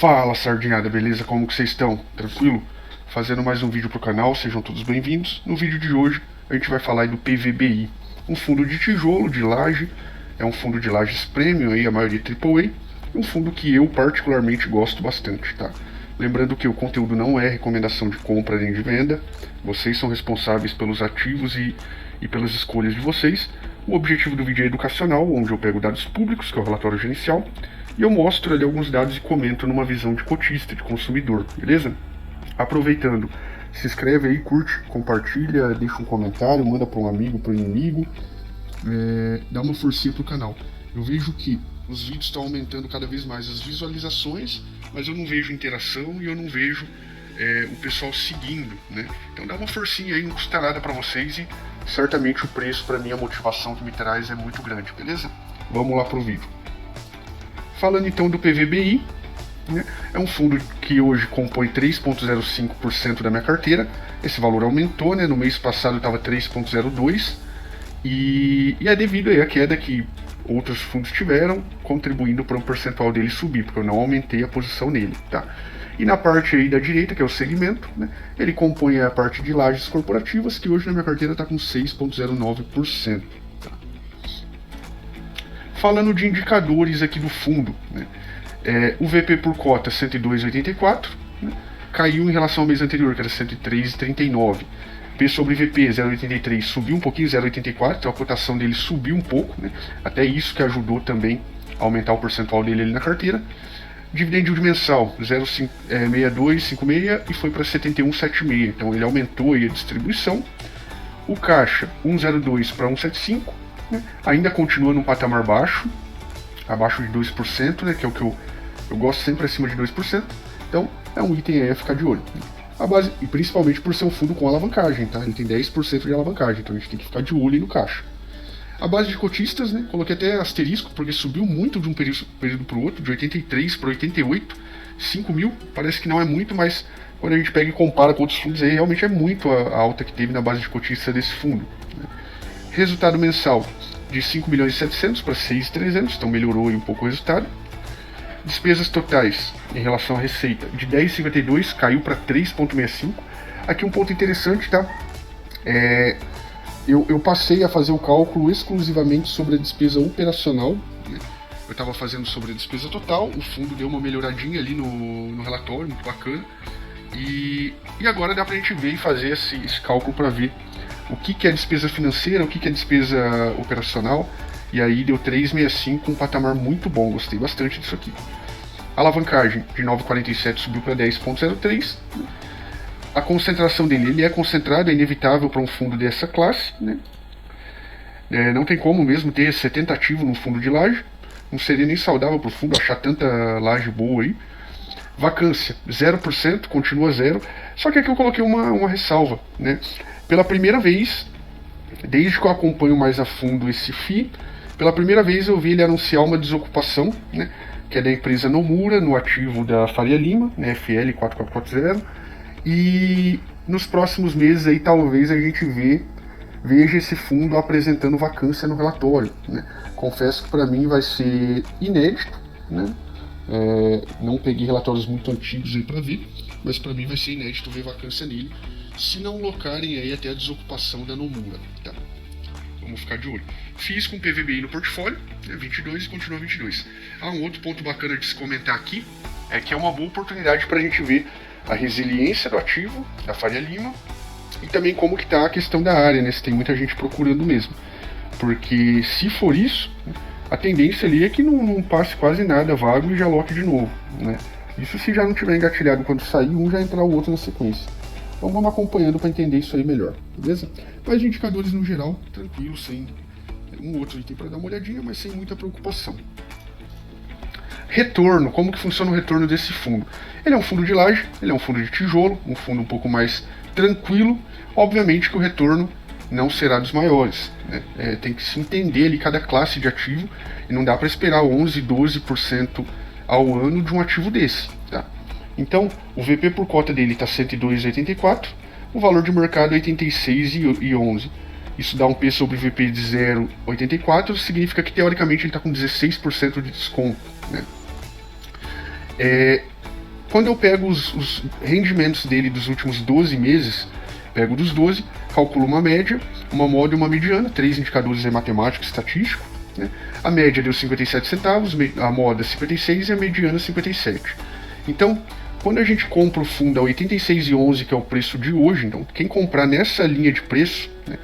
Fala sardinhada, beleza? Como que vocês estão? Tranquilo? Fazendo mais um vídeo pro canal, sejam todos bem-vindos. No vídeo de hoje a gente vai falar aí do PVBI, um fundo de tijolo, de laje, é um fundo de lajes premium, aí, a maioria AAA, um fundo que eu particularmente gosto bastante, tá? Lembrando que o conteúdo não é recomendação de compra nem de venda, vocês são responsáveis pelos ativos e pelas escolhas de vocês. O objetivo do vídeo é educacional, onde eu pego dados públicos, que é o relatório gerencial, e eu mostro ali alguns dados e comento numa visão de cotista, de consumidor, beleza? Aproveitando, se inscreve aí, curte, compartilha, deixa um comentário, manda para um amigo, para um inimigo, dá uma forcinha pro canal. Eu vejo que os vídeos estão aumentando cada vez mais as visualizações, mas eu não vejo interação e eu não vejo o pessoal seguindo, né? Então dá uma forcinha aí, não custa nada para vocês e certamente o preço para mim, a motivação que me traz é muito grande, beleza? Vamos lá pro vídeo. Falando então do PVBI, né, é um fundo que hoje compõe 3,05% da minha carteira. Esse valor aumentou, né? No mês passado estava 3,02% e é devido aí à queda que outros fundos tiveram, contribuindo para um percentual dele subir, porque eu não aumentei a posição nele, tá? E na parte aí da direita, que é o segmento, né, ele compõe a parte de lajes corporativas, que hoje na minha carteira está com 6,09%. Tá? Falando de indicadores aqui do fundo, né, o VP por cota 102,84, né, caiu em relação ao mês anterior, que era 103,39. P sobre VP 0,83 subiu um pouquinho, 0,84, então a cotação dele subiu um pouco, né, até isso que ajudou também a aumentar o percentual dele ali na carteira. Dividend yield mensal 0,6256 e foi para 71,76, então ele aumentou aí a distribuição. O caixa 1,02 para 1,75, né? Ainda continua num patamar baixo, abaixo de 2%, né? Que é o que eu gosto sempre acima de 2%, então é um item aí a ficar de olho. A base, e principalmente por ser um fundo com alavancagem, tá? Ele tem 10% de alavancagem, então a gente tem que ficar de olho aí no caixa. A base de cotistas, né, coloquei até asterisco, porque subiu muito de um período para o outro, de 83 para 88, 5 mil, parece que não é muito, mas quando a gente pega e compara com outros fundos, aí realmente é muito a alta que teve na base de cotistas desse fundo. Né. Resultado mensal de 5 milhões e 700 para 6,300, então melhorou aí um pouco o resultado. Despesas totais em relação à receita de 10,52 caiu para 3,65. Aqui um ponto interessante, tá? Eu passei a fazer o cálculo exclusivamente sobre a despesa operacional, né? Eu estava fazendo sobre a despesa total, o fundo deu uma melhoradinha ali no relatório, muito bacana, e agora dá para a gente ver e fazer esse cálculo para ver o que é despesa financeira, o que é despesa operacional, e aí deu 3,65, um patamar muito bom, gostei bastante disso aqui. Alavancagem de 9,47 subiu para 10,03, né? A concentração dele, ele é concentrado, é inevitável para um fundo dessa classe, né? Não tem como mesmo ter 70 ativos num fundo de laje, não seria nem saudável para o fundo achar tanta laje boa aí. Vacância, 0%, continua zero, só que aqui eu coloquei uma ressalva, né? Pela primeira vez, desde que eu acompanho mais a fundo esse FII, pela primeira vez eu vi ele anunciar uma desocupação, né? Que é da empresa Nomura, no ativo da Faria Lima, né? FL 4440, e nos próximos meses aí talvez a gente veja esse fundo apresentando vacância no relatório, né? Confesso que para mim vai ser inédito, né? Não peguei relatórios muito antigos aí para ver, mas para mim vai ser inédito ver vacância nele, se não locarem aí até a desocupação da Nomura, tá? Vamos ficar de olho. Fiz com PVBI no portfólio, né, 22 e continua 22. Um outro ponto bacana de se comentar aqui é que é uma boa oportunidade para a gente ver a resiliência do ativo da Faria Lima e também como que está a questão da área, né? Se tem muita gente procurando mesmo, porque se for isso, a tendência ali é que não passe quase nada vago e já lote de novo, né? Isso se já não tiver engatilhado quando sair um, já entrar o outro na sequência. Então vamos acompanhando para entender isso aí melhor, beleza? Mas de indicadores no geral, tranquilo, sem um outro item para dar uma olhadinha, mas sem muita preocupação. Retorno, como que funciona o retorno desse fundo? Ele é um fundo de laje, ele é um fundo de tijolo, um fundo um pouco mais tranquilo. Obviamente que o retorno não será dos maiores, né? Tem que se entender ali cada classe de ativo e não dá para esperar 11, 12% ao ano de um ativo desse, tá? Então, o VP por cota dele está 102,84, o valor de mercado é 86,11. Isso dá um P sobre VP de 0,84, significa que teoricamente ele está com 16% de desconto, né? quando eu pego os rendimentos dele dos últimos 12 meses, pego dos 12, calculo uma média, uma moda e uma mediana, 3 indicadores é matemático e estatístico, né? A média deu 57 centavos, a moda 56 e a mediana 57. Então, quando a gente compra o fundo a 86,11, que é o preço de hoje, então quem comprar nessa linha de preço, né,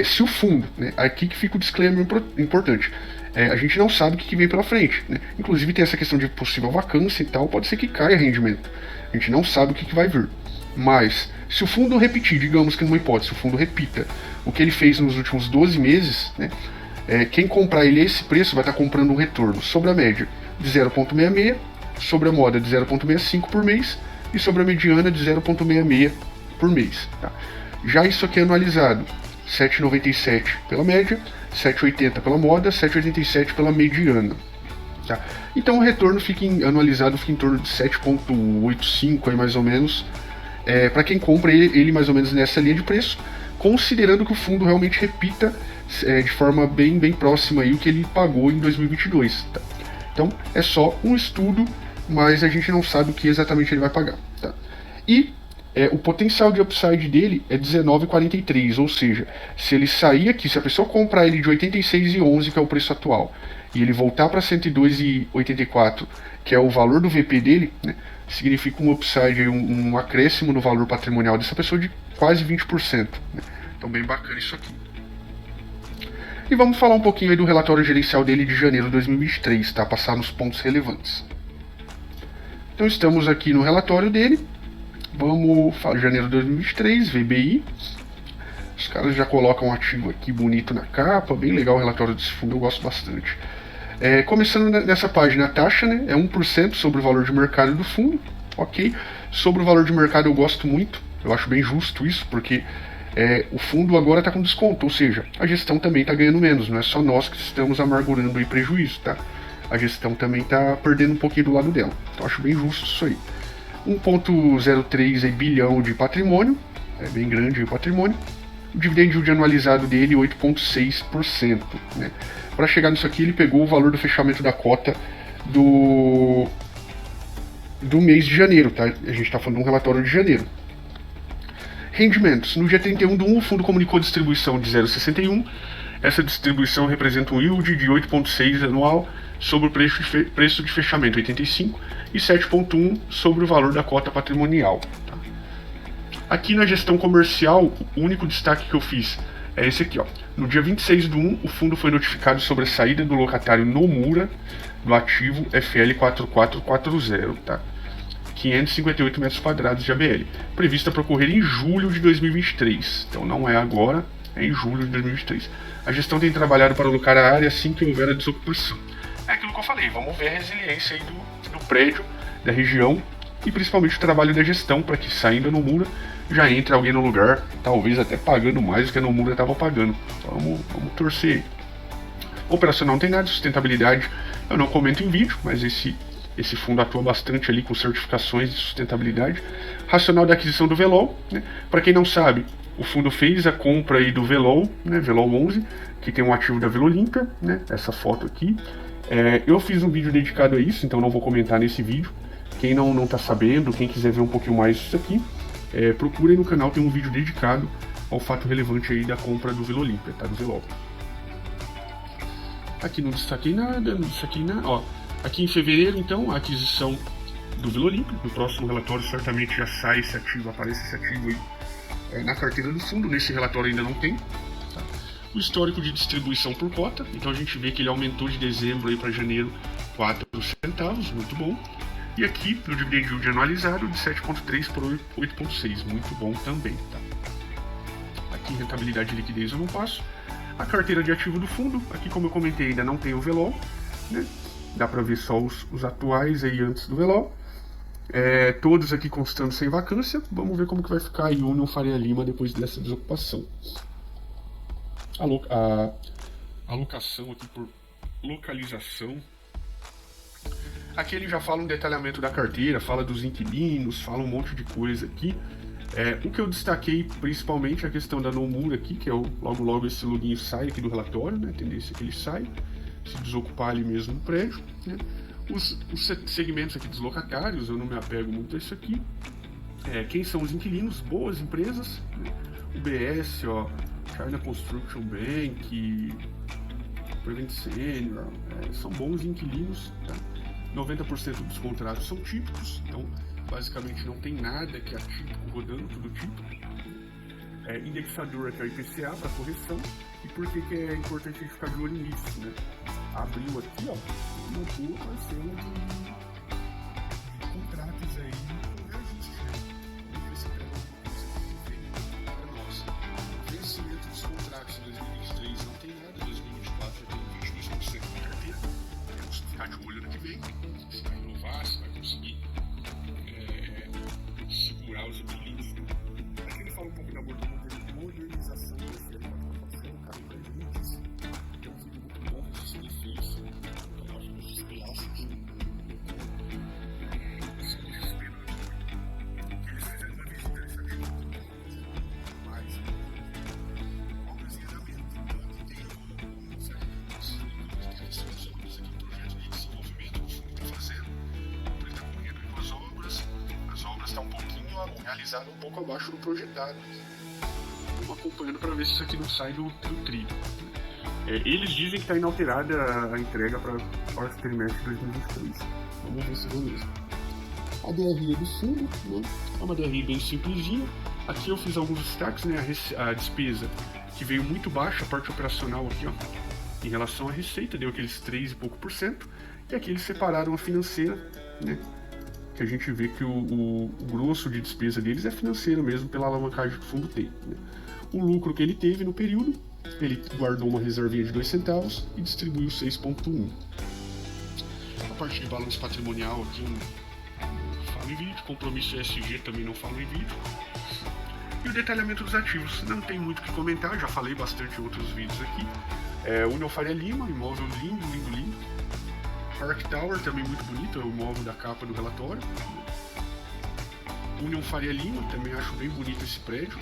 se o fundo, né, aqui que fica o disclaimer importante, a gente não sabe o que vem pela frente, né? Inclusive tem essa questão de possível vacância e tal, pode ser que caia rendimento. A gente não sabe o que vai vir. Mas, se o fundo repetir, digamos que numa hipótese, o fundo repita o que ele fez nos últimos 12 meses, né, quem comprar ele a esse preço vai estar comprando um retorno sobre a média de 0,66, sobre a moda de 0,65 por mês e sobre a mediana de 0,66 por mês. Tá? Já isso aqui é anualizado, 7,97 pela média, 7,80 pela moda, 7,87 pela mediana. Tá? Então o retorno anualizado fica em torno de 7,85 aí mais ou menos, para quem compra ele mais ou menos nessa linha de preço, considerando que o fundo realmente repita de forma bem próxima aí o que ele pagou em 2022. Tá? Então é só um estudo, mas a gente não sabe o que exatamente ele vai pagar. Tá? E o potencial de upside dele é 19,43, ou seja, se ele sair aqui, se a pessoa comprar ele de 86,11, que é o preço atual, e ele voltar para 102,84, que é o valor do VP dele, né, significa um upside, um acréscimo no valor patrimonial dessa pessoa de quase 20%. Né? Então bem bacana isso aqui. E vamos falar um pouquinho aí do relatório gerencial dele de janeiro de 2023, tá? Passar nos pontos relevantes. Então estamos aqui no relatório dele. Vamos falar janeiro de 2023, VBI. Os caras já colocam um ativo aqui bonito na capa, bem legal o relatório desse fundo, eu gosto bastante. Começando nessa página, a taxa, né, é 1% sobre o valor de mercado do fundo, ok? Sobre o valor de mercado eu gosto muito, eu acho bem justo isso, porque o fundo agora está com desconto, ou seja, a gestão também está ganhando menos, não é só nós que estamos amargurando aí prejuízo, tá? A gestão também está perdendo um pouquinho do lado dela, então acho bem justo isso aí. 1,03 bilhão de patrimônio, é bem grande o patrimônio. O dividend yield anualizado dele 8,6%. Né? Para chegar nisso aqui, ele pegou o valor do fechamento da cota do mês de janeiro. Tá? A gente está falando de um relatório de janeiro. Rendimentos. No dia 31/1, o fundo comunicou distribuição de 0,61. Essa distribuição representa um yield de 8,6 anual sobre o preço de fechamento 85 e 7,1 sobre o valor da cota patrimonial. Tá? Aqui na gestão comercial, o único destaque que eu fiz é esse aqui. Ó. No dia 26/1, o fundo foi notificado sobre a saída do locatário Nomura do ativo FL 4440, tá? 558 metros quadrados de ABL, prevista para ocorrer em julho de 2023. Então não é agora, é em julho de 2023. A gestão tem trabalhado para alocar a área assim que houver a desocupação. É aquilo que eu falei, vamos ver a resiliência aí do prédio, da região e principalmente o trabalho da gestão para que saindo no Nomura já entre alguém no lugar, talvez até pagando mais do que a Nomura estava pagando. Então, vamos torcer aí. Operacional não tem nada, sustentabilidade eu não comento em vídeo, mas esse fundo atua bastante ali com certificações de sustentabilidade. Racional da aquisição do Velol, né? Para quem não sabe, o fundo fez a compra aí do Velol, né? Velol 11, que tem um ativo da Vila Olímpia, né? Essa foto aqui. Eu fiz um vídeo dedicado a isso, então não vou comentar nesse vídeo. Quem não está sabendo, quem quiser ver um pouquinho mais disso aqui, procurem no canal, tem um vídeo dedicado ao fato relevante aí da compra do Vila Olímpia, tá? Do Velol. Aqui não destaquei nada, ó. Aqui em fevereiro, então, a aquisição do Vila Olímpia. No próximo relatório certamente já sai esse ativo, aparece esse ativo aí na carteira do fundo. Nesse relatório ainda não tem. Tá? O histórico de distribuição por cota. Então a gente vê que ele aumentou de dezembro para janeiro 4 centavos, muito bom. E aqui no dividend yield anualizado de 7,3 por 8,6, muito bom também. Tá? Aqui rentabilidade e liquidez eu não passo. A carteira de ativo do fundo, aqui como eu comentei ainda não tem o Velol, né? Dá para ver só os atuais aí antes do Velol. Todos aqui constando sem vacância. Vamos ver como que vai ficar a Union Faria Lima depois dessa desocupação. A alocação aqui por localização. Aqui ele já fala um detalhamento da carteira, fala dos inquilinos, fala um monte de coisa aqui. O que eu destaquei principalmente é a questão da Nomura aqui, que é logo esse loginho sai aqui do relatório, né? A tendência é que ele sai, se desocupar ali mesmo no prédio, né? Os segmentos aqui dos locatários, eu não me apego muito a isso aqui. Quem são os inquilinos? Boas empresas, né? UBS, ó, China Construction Bank, Prevent Senior, são bons inquilinos, tá? 90% dos contratos são típicos, então basicamente não tem nada que é atípico rodando, tudo típico. Indexador aqui é o IPCA para correção. E por que é importante a gente ficar de olho nisso, né? Abriu aqui, ó, uma boa parcela de contratos aí com ajuste, né? Vamos ver se pega alguma coisa que vem para nós. Vencimento dos contratos em 2023 não tem nada, 2024 já tem 22% de carteira. Temos que ficar de olho no que vem, se vai inovar, se vai conseguir segurar os inquilinos. Aqui ele fala um pouco da modernização da oferta. Realizado um pouco abaixo do projetado. Vamos acompanhando para ver se isso aqui não sai do trilho. Eles dizem que está inalterada a entrega para o quarto trimestre de 2023. Vamos ver se vou mesmo. A DRE do fundo, né? É uma DRE bem simplesinha. Aqui eu fiz alguns destaques, né? A despesa que veio muito baixa, a parte operacional aqui, ó, em relação à receita, deu aqueles 3 e pouco por cento. E aqui eles separaram a financeira, né? Que a gente vê que o grosso de despesa deles é financeiro mesmo, pela alavancagem que o fundo tem, né? O lucro que ele teve no período, ele guardou uma reservinha de 2 centavos e distribuiu 6,1. A parte de balanço patrimonial aqui não falo em vídeo, compromisso ESG também não falo em vídeo. E o detalhamento dos ativos, não tem muito o que comentar, já falei bastante em outros vídeos aqui. União Faria Lima, imóvel lindo, lindo, lindo. Park Tower, também muito bonito, é o imóvel da capa do relatório. União Faria Lima, também acho bem bonito esse prédio.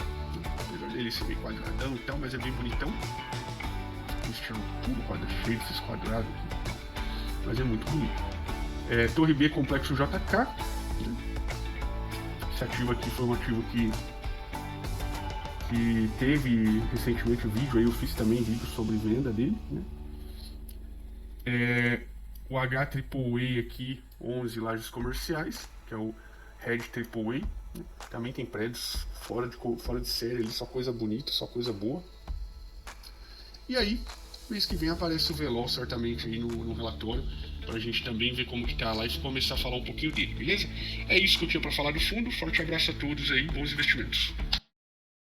Apesar dele ser meio quadradão e tal, mas é bem bonitão. Estilo tudo cheio desses quadrados aqui. Mas é muito bonito. Torre B, Complexo JK. Esse ativo aqui foi um ativo que teve recentemente um vídeo, aí eu fiz também vídeo sobre venda dele, né? O HAAA aqui, 11 lajes comerciais, que é o Red AAA, né? Também tem prédios fora de série, ali, só coisa bonita, só coisa boa. E aí, mês que vem aparece o Velol certamente aí no relatório, pra gente também ver como que tá lá e começar a falar um pouquinho dele, beleza? É isso que eu tinha pra falar do fundo, forte abraço a todos aí, bons investimentos.